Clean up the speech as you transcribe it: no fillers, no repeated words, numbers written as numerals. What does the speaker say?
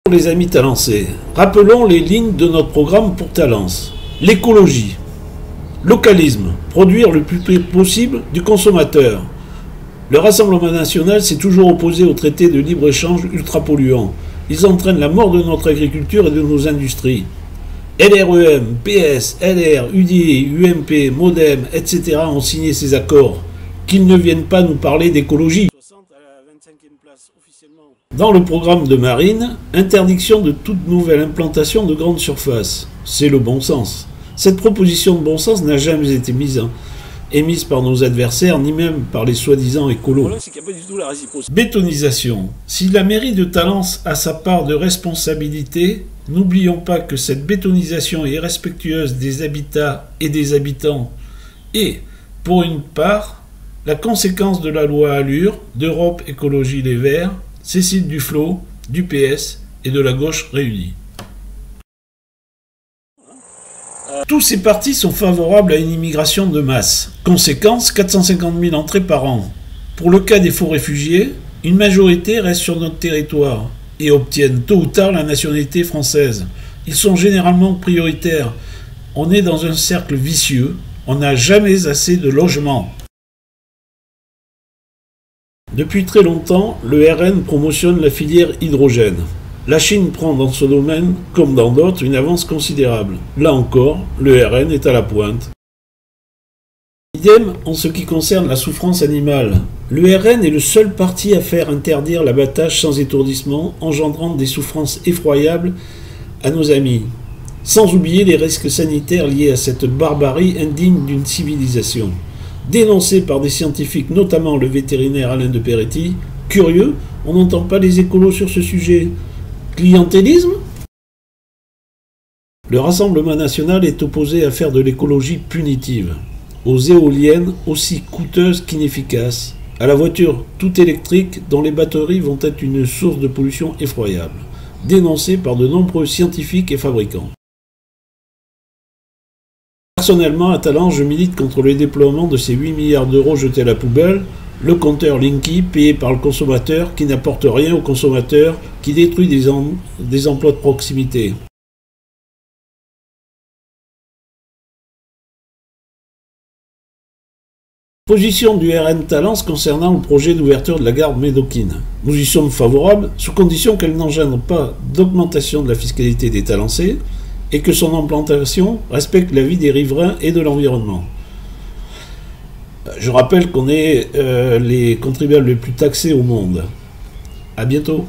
Pour les amis talancés, rappelons les lignes de notre programme pour Talence. L'écologie. Localisme. Produire le plus près possible du consommateur. Le Rassemblement national s'est toujours opposé aux traités de libre-échange ultra-polluants. Ils entraînent la mort de notre agriculture et de nos industries. LREM, PS, LR, UDI, UMP, Modem, etc. ont signé ces accords. Qu'ils ne viennent pas nous parler d'écologie. Dans le programme de Marine, interdiction de toute nouvelle implantation de grandes surfaces. C'est le bon sens. Cette proposition de bon sens n'a jamais été émise par nos adversaires, ni même par les soi-disant écolos. Bétonisation. Si la mairie de Talence a sa part de responsabilité, n'oublions pas que cette bétonisation est irrespectueuse des habitats et des habitants et, pour une part, la conséquence de la loi Allure, d'Europe Écologie Les Verts, Cécile Duflot, du PS et de la gauche réunie. Tous ces partis sont favorables à une immigration de masse. Conséquence, 450 000 entrées par an. Pour le cas des faux réfugiés, une majorité reste sur notre territoire et obtiennent tôt ou tard la nationalité française. Ils sont généralement prioritaires. On est dans un cercle vicieux. On n'a jamais assez de logements. Depuis très longtemps, le RN promotionne la filière hydrogène. La Chine prend dans ce domaine, comme dans d'autres, une avance considérable. Là encore, le RN est à la pointe. Idem en ce qui concerne la souffrance animale. Le RN est le seul parti à faire interdire l'abattage sans étourdissement, engendrant des souffrances effroyables à nos amis. Sans oublier les risques sanitaires liés à cette barbarie indigne d'une civilisation. Dénoncé par des scientifiques, notamment le vétérinaire Alain de Peretti, curieux, on n'entend pas les écolos sur ce sujet. Clientélisme ? Le Rassemblement national est opposé à faire de l'écologie punitive, aux éoliennes aussi coûteuses qu'inefficaces, à la voiture tout électrique dont les batteries vont être une source de pollution effroyable, dénoncé par de nombreux scientifiques et fabricants. Personnellement, à Talence, je milite contre le déploiement de ces 8 milliards d'euros jetés à la poubelle, le compteur Linky payé par le consommateur qui n'apporte rien au consommateur, qui détruit des emplois de proximité. Position du RN Talence concernant le projet d'ouverture de la gare médoquine. Nous y sommes favorables, sous condition qu'elle n'engendre pas d'augmentation de la fiscalité des Talençais et que son implantation respecte la vie des riverains et de l'environnement. Je rappelle qu'on est les contribuables les plus taxés au monde. À bientôt.